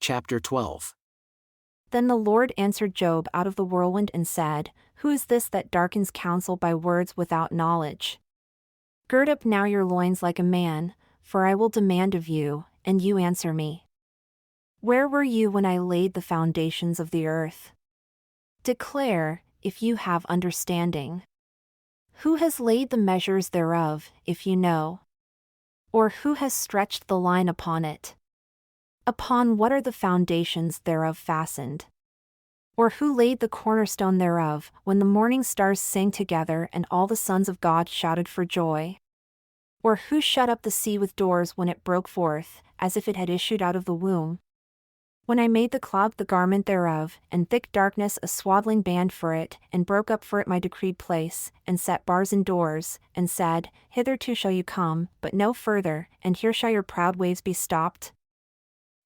chapter 12. Then the Lord answered Job out of the whirlwind and said, Who is this that darkens counsel by words without knowledge? Gird up now your loins like a man, for I will demand of you, and you answer me. Where were you when I laid the foundations of the earth? Declare, if you have understanding. Who has laid the measures thereof, if you know? Or who has stretched the line upon it? Upon what are the foundations thereof fastened? Or who laid the cornerstone thereof, when the morning stars sang together and all the sons of God shouted for joy? Or who shut up the sea with doors when it broke forth, as if it had issued out of the womb? When I made the cloud the garment thereof, and thick darkness a swaddling band for it, and broke up for it my decreed place, and set bars and doors, and said, Hitherto shall you come, but no further, and here shall your proud waves be stopped?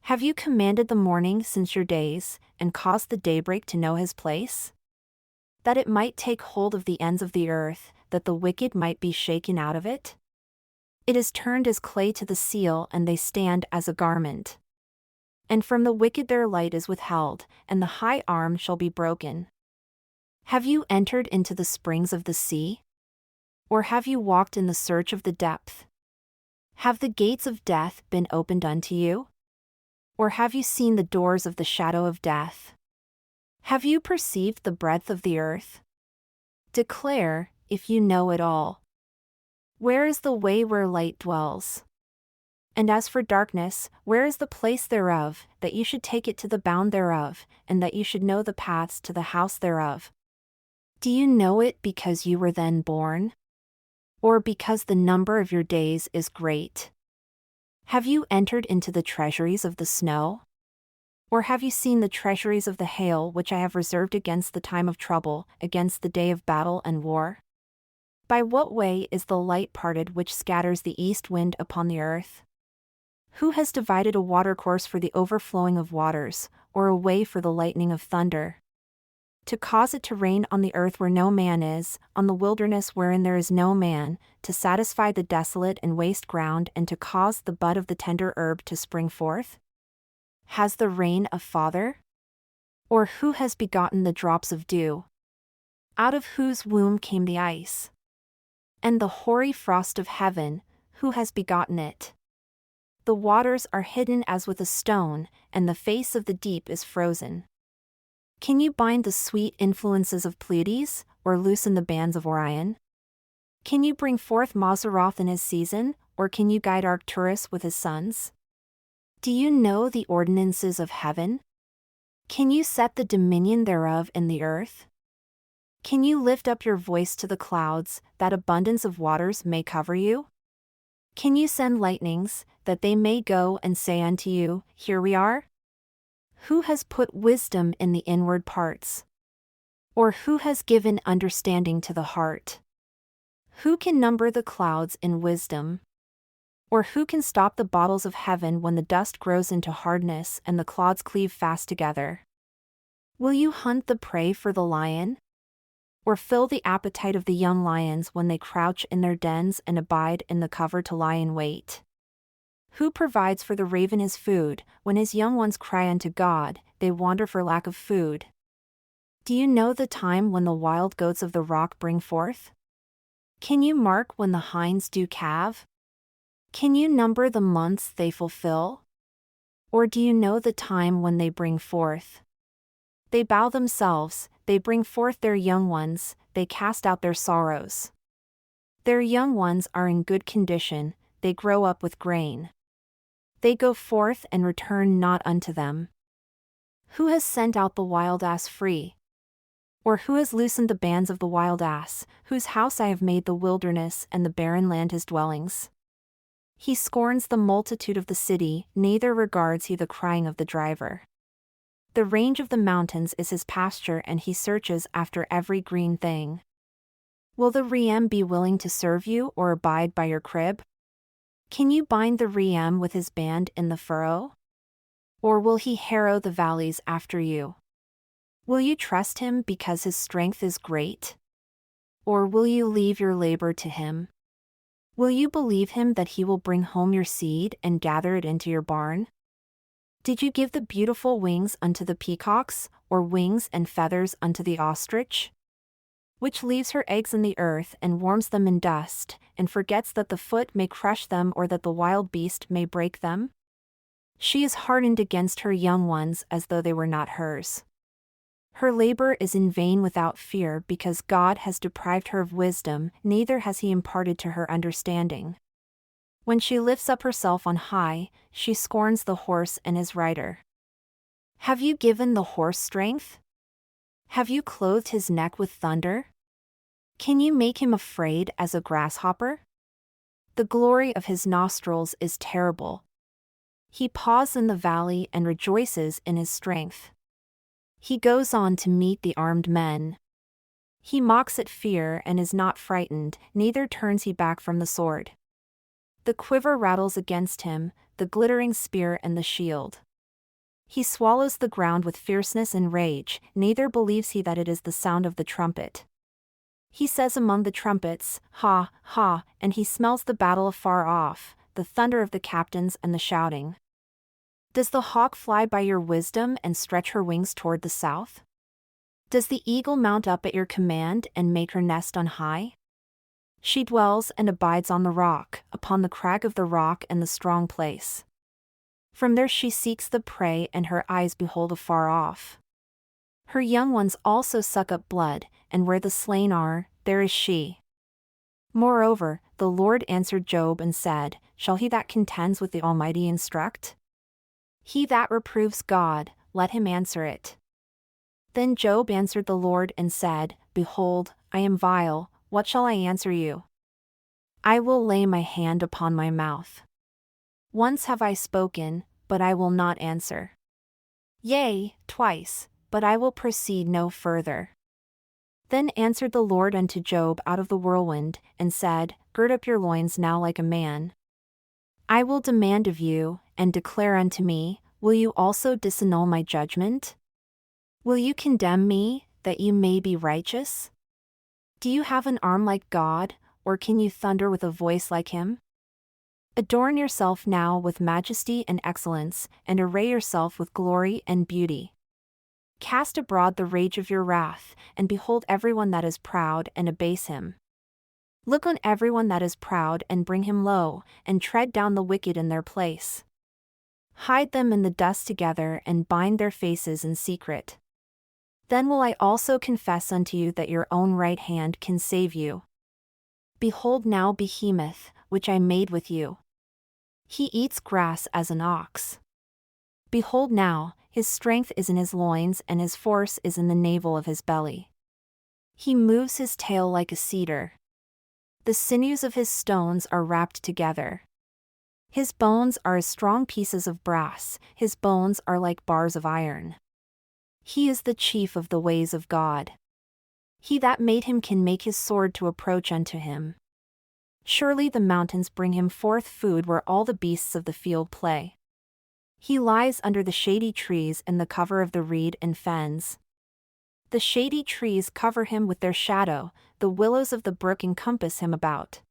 Have you commanded the morning since your days, and caused the daybreak to know his place? That it might take hold of the ends of the earth, that the wicked might be shaken out of it? It is turned as clay to the seal, and they stand as a garment. And from the wicked their light is withheld, and the high arm shall be broken. Have you entered into the springs of the sea? Or have you walked in the search of the depth? Have the gates of death been opened unto you? Or have you seen the doors of the shadow of death? Have you perceived the breadth of the earth? Declare, if you know it all. Where is the way where light dwells? And as for darkness, where is the place thereof, that you should take it to the bound thereof, and that you should know the paths to the house thereof? Do you know it because you were then born? Or because the number of your days is great? Have you entered into the treasuries of the snow? Or have you seen the treasuries of the hail which I have reserved against the time of trouble, against the day of battle and war? By what way is the light parted which scatters the east wind upon the earth? Who has divided a watercourse for the overflowing of waters, or a way for the lightning of thunder? To cause it to rain on the earth where no man is, on the wilderness wherein there is no man, to satisfy the desolate and waste ground, and to cause the bud of the tender herb to spring forth? Has the rain a father? Or who has begotten the drops of dew? Out of whose womb came the ice? And the hoary frost of heaven, who has begotten it? The waters are hidden as with a stone, and the face of the deep is frozen. Can you bind the sweet influences of Pleiades, or loosen the bands of Orion? Can you bring forth Mazzaroth in his season, or can you guide Arcturus with his sons? Do you know the ordinances of heaven? Can you set the dominion thereof in the earth? Can you lift up your voice to the clouds, that abundance of waters may cover you? Can you send lightnings, that they may go and say unto you, Here we are? Who has put wisdom in the inward parts? Or who has given understanding to the heart? Who can number the clouds in wisdom? Or who can stop the bottles of heaven when the dust grows into hardness and the clods cleave fast together? Will you hunt the prey for the lion? Or fill the appetite of the young lions when they crouch in their dens and abide in the cover to lie in wait? Who provides for the raven his food, when his young ones cry unto God, they wander for lack of food? Do you know the time when the wild goats of the rock bring forth? Can you mark when the hinds do calve? Can you number the months they fulfill? Or do you know the time when they bring forth? They bow themselves, they bring forth their young ones, they cast out their sorrows. Their young ones are in good condition, they grow up with grain. They go forth and return not unto them. Who has sent out the wild ass free? Or who has loosened the bands of the wild ass, whose house I have made the wilderness and the barren land his dwellings? He scorns the multitude of the city, neither regards he the crying of the driver. The range of the mountains is his pasture, and he searches after every green thing. Will the Reem be willing to serve you or abide by your crib? Can you bind the Reem with his band in the furrow? Or will he harrow the valleys after you? Will you trust him because his strength is great? Or will you leave your labor to him? Will you believe him that he will bring home your seed and gather it into your barn? Did you give the beautiful wings unto the peacocks, or wings and feathers unto the ostrich? Which leaves her eggs in the earth and warms them in dust, and forgets that the foot may crush them or that the wild beast may break them? She is hardened against her young ones as though they were not hers. Her labor is in vain without fear because God has deprived her of wisdom, neither has he imparted to her understanding. When she lifts up herself on high, she scorns the horse and his rider. Have you given the horse strength? Have you clothed his neck with thunder? Can you make him afraid as a grasshopper? The glory of his nostrils is terrible. He paws in the valley and rejoices in his strength. He goes on to meet the armed men. He mocks at fear and is not frightened, neither turns he back from the sword. The quiver rattles against him, the glittering spear and the shield. He swallows the ground with fierceness and rage, neither believes he that it is the sound of the trumpet. He says among the trumpets, Ha, ha, and he smells the battle afar off, the thunder of the captains and the shouting. Does the hawk fly by your wisdom and stretch her wings toward the south? Does the eagle mount up at your command and make her nest on high? She dwells and abides on the rock, upon the crag of the rock and the strong place. From there she seeks the prey and her eyes behold afar off. Her young ones also suck up blood, and where the slain are, there is she. Moreover, the Lord answered Job and said, Shall he that contends with the Almighty instruct? He that reproves God, let him answer it. Then Job answered the Lord and said, Behold, I am vile, what shall I answer you? I will lay my hand upon my mouth. Once have I spoken, but I will not answer. Yea, twice, but I will proceed no further. Then answered the Lord unto Job out of the whirlwind, and said, Gird up your loins now like a man. I will demand of you, and declare unto me, will you also disannul my judgment? Will you condemn me, that you may be righteous? Do you have an arm like God, or can you thunder with a voice like him? Adorn yourself now with majesty and excellence, and array yourself with glory and beauty. Cast abroad the rage of your wrath, and behold everyone that is proud and abase him. Look on everyone that is proud and bring him low, and tread down the wicked in their place. Hide them in the dust together and bind their faces in secret. Then will I also confess unto you that your own right hand can save you. Behold now Behemoth, which I made with you. He eats grass as an ox. Behold now, his strength is in his loins and his force is in the navel of his belly. He moves his tail like a cedar. The sinews of his stones are wrapped together. His bones are as strong pieces of brass, his bones are like bars of iron. He is the chief of the ways of God. He that made him can make his sword to approach unto him. Surely the mountains bring him forth food where all the beasts of the field play. He lies under the shady trees in the cover of the reed and fens. The shady trees cover him with their shadow, the willows of the brook encompass him about.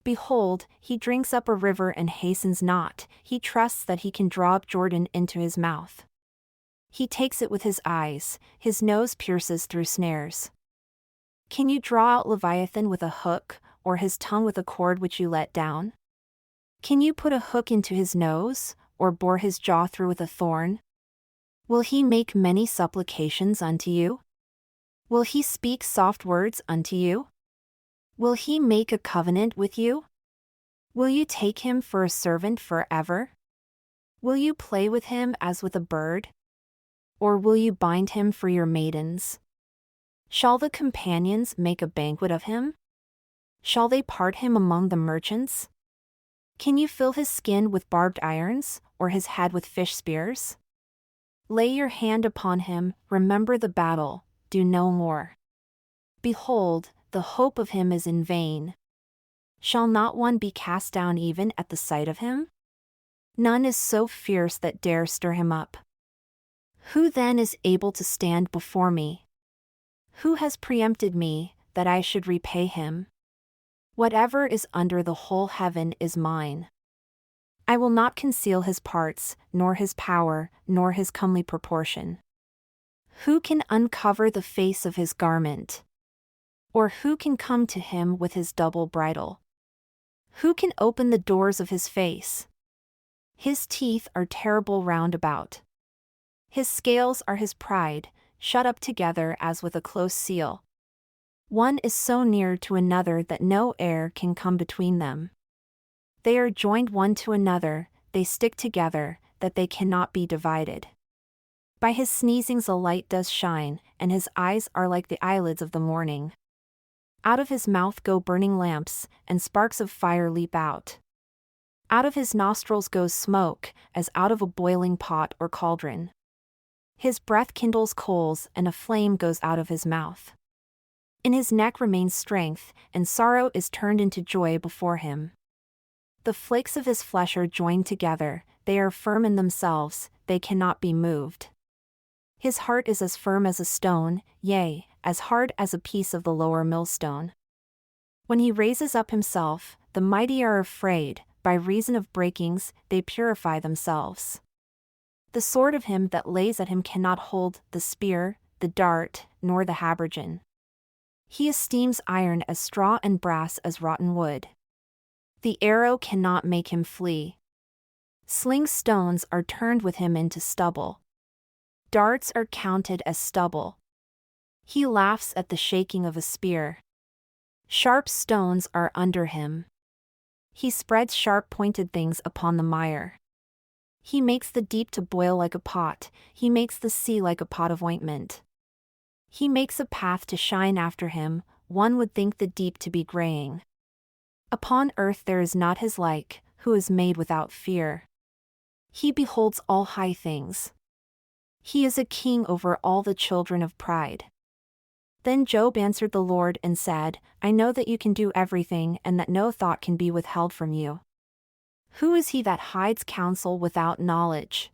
Behold, he drinks up a river and hastens not, he trusts that he can draw up Jordan into his mouth. He takes it with his eyes, his nose pierces through snares. Can you draw out Leviathan with a hook, or his tongue with a cord which you let down? Can you put a hook into his nose, or bore his jaw through with a thorn? Will he make many supplications unto you? Will he speak soft words unto you? Will he make a covenant with you? Will you take him for a servant forever? Will you play with him as with a bird? Or will you bind him for your maidens? Shall the companions make a banquet of him? Shall they part him among the merchants? Can you fill his skin with barbed irons, or his head with fish spears? Lay your hand upon him, remember the battle, do no more. Behold, the hope of him is in vain. Shall not one be cast down even at the sight of him? None is so fierce that dare stir him up. Who then is able to stand before me? Who has preempted me, that I should repay him? Whatever is under the whole heaven is mine. I will not conceal his parts, nor his power, nor his comely proportion. Who can uncover the face of his garment? Or who can come to him with his double bridle? Who can open the doors of his face? His teeth are terrible round about. His scales are his pride, shut up together as with a close seal. One is so near to another that no air can come between them. They are joined one to another, they stick together, that they cannot be divided. By his sneezings a light does shine, and his eyes are like the eyelids of the morning. Out of his mouth go burning lamps, and sparks of fire leap out. Out of his nostrils goes smoke, as out of a boiling pot or cauldron. His breath kindles coals, and a flame goes out of his mouth. In his neck remains strength, and sorrow is turned into joy before him. The flakes of his flesh are joined together, they are firm in themselves, they cannot be moved. His heart is as firm as a stone, yea, as hard as a piece of the lower millstone. When he raises up himself, the mighty are afraid, by reason of breakings, they purify themselves. The sword of him that lays at him cannot hold the spear, the dart, nor the habergeon. He esteems iron as straw and brass as rotten wood. The arrow cannot make him flee. Sling stones are turned with him into stubble. Darts are counted as stubble. He laughs at the shaking of a spear. Sharp stones are under him. He spreads sharp-pointed things upon the mire. He makes the deep to boil like a pot, he makes the sea like a pot of ointment. He makes a path to shine after him, one would think the deep to be graying. Upon earth there is not his like, who is made without fear. He beholds all high things. He is a king over all the children of pride. Then Job answered the Lord and said, I know that you can do everything and that no thought can be withheld from you. Who is he that hides counsel without knowledge?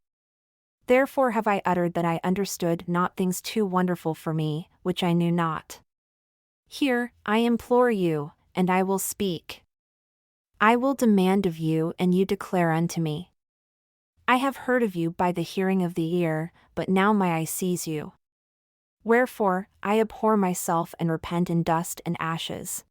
Therefore have I uttered that I understood not things too wonderful for me, which I knew not. Hear, I implore you, and I will speak. I will demand of you and you declare unto me. I have heard of you by the hearing of the ear, but now my eye sees you. Wherefore, I abhor myself and repent in dust and ashes.